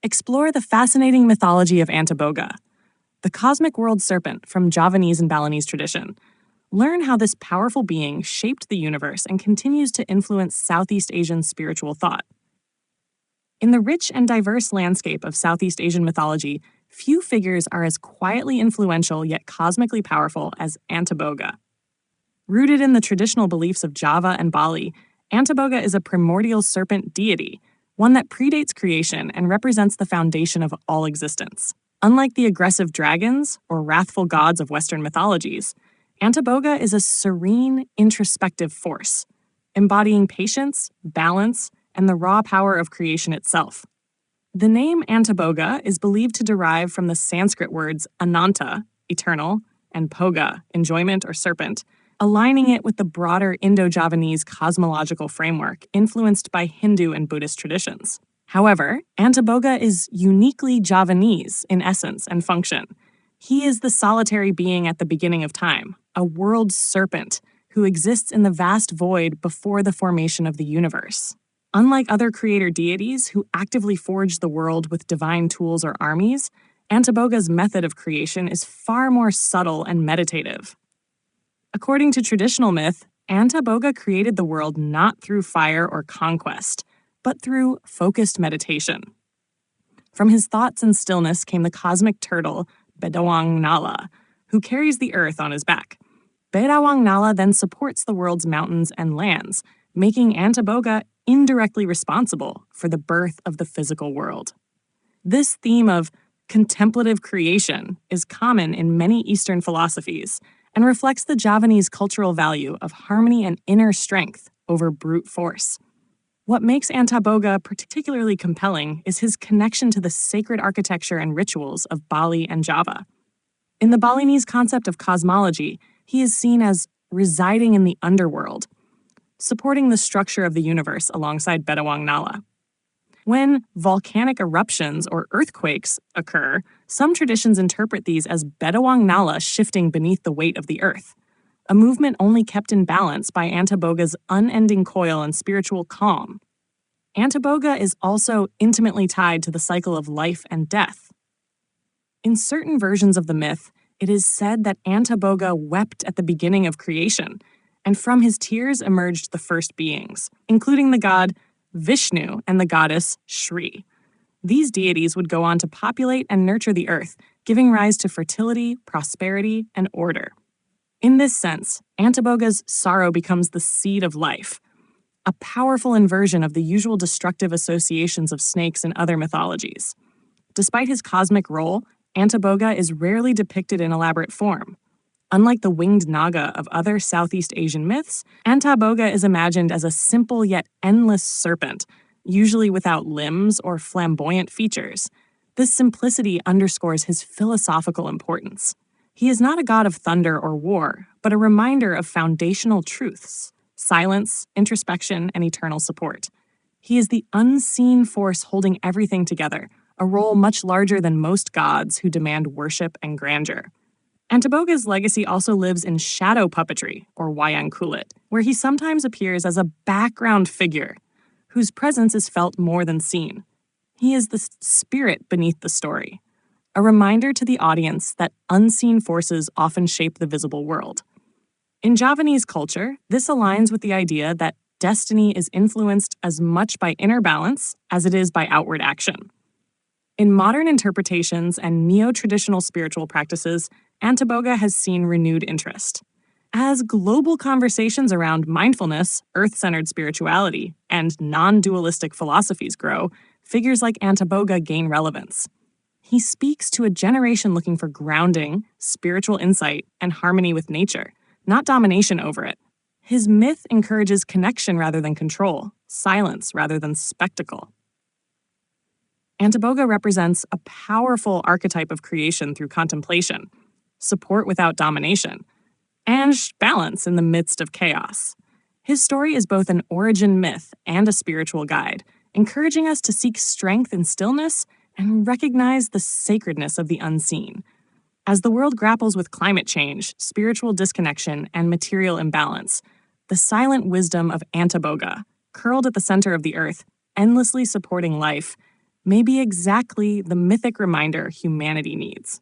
explore the fascinating mythology of Antaboga, the cosmic world serpent from Javanese and Balinese tradition. Learn how this powerful being shaped the universe and continues to influence Southeast Asian spiritual thought. In the rich and diverse landscape of Southeast Asian mythology, few figures are as quietly influential yet cosmically powerful as Antaboga. Rooted in the traditional beliefs of Java and Bali, Antaboga is a primordial serpent deity, one that predates creation and represents the foundation of all existence. Unlike the aggressive dragons or wrathful gods of Western mythologies, Antaboga is a serene, introspective force, embodying patience, balance, and the raw power of creation itself. The name Antaboga is believed to derive from the Sanskrit words ananta, eternal, and poga, enjoyment or serpent, aligning it with the broader Indo-Javanese cosmological framework influenced by Hindu and Buddhist traditions. However, Antaboga is uniquely Javanese in essence and function. He is the solitary being at the beginning of time, a world serpent who exists in the vast void before the formation of the universe. Unlike other creator deities who actively forge the world with divine tools or armies, Antaboga's method of creation is far more subtle and meditative. According to traditional myth, Antaboga created the world not through fire or conquest, but through focused meditation. From his thoughts and stillness came the cosmic turtle, Bedawang Nala, who carries the earth on his back. Bedawang Nala then supports the world's mountains and lands, making Antaboga indirectly responsible for the birth of the physical world. This theme of contemplative creation is common in many Eastern philosophies and reflects the Javanese cultural value of harmony and inner strength over brute force. What makes Antaboga particularly compelling is his connection to the sacred architecture and rituals of Bali and Java. In the Balinese concept of cosmology, he is seen as residing in the underworld, supporting the structure of the universe alongside Bedawang Nala. When volcanic eruptions or earthquakes occur, some traditions interpret these as Bedawang Nala shifting beneath the weight of the earth, a movement only kept in balance by Antaboga's unending coil and spiritual calm. Antaboga is also intimately tied to the cycle of life and death. In certain versions of the myth, it is said that Antaboga wept at the beginning of creation, and from his tears emerged the first beings, including the god Vishnu and the goddess Shri. These deities would go on to populate and nurture the earth, giving rise to fertility, prosperity, and order. In this sense, Antaboga's sorrow becomes the seed of life, a powerful inversion of the usual destructive associations of snakes in other mythologies. Despite his cosmic role, Antaboga is rarely depicted in elaborate form. Unlike the winged naga of other Southeast Asian myths, Antaboga is imagined as a simple yet endless serpent, usually without limbs or flamboyant features. This simplicity underscores his philosophical importance. He is not a god of thunder or war, but a reminder of foundational truths: silence, introspection, and eternal support. He is the unseen force holding everything together, a role much larger than most gods who demand worship and grandeur. Antaboga's legacy also lives in shadow puppetry, or wayang kulit, where he sometimes appears as a background figure, whose presence is felt more than seen. He is the spirit beneath the story, a reminder to the audience that unseen forces often shape the visible world. In Javanese culture, this aligns with the idea that destiny is influenced as much by inner balance as it is by outward action. In modern interpretations and neo-traditional spiritual practices, Antaboga has seen renewed interest. As global conversations around mindfulness, earth-centered spirituality, and non-dualistic philosophies grow, figures like Antaboga gain relevance. He speaks to a generation looking for grounding, spiritual insight, and harmony with nature, not domination over it. His myth encourages connection rather than control, silence rather than spectacle. Antaboga represents a powerful archetype of creation through contemplation, support without domination, and balance in the midst of chaos. His story is both an origin myth and a spiritual guide, encouraging us to seek strength in stillness and recognize the sacredness of the unseen. As the world grapples with climate change, spiritual disconnection, and material imbalance, the silent wisdom of Antaboga, curled at the center of the earth, endlessly supporting life, may be exactly the mythic reminder humanity needs.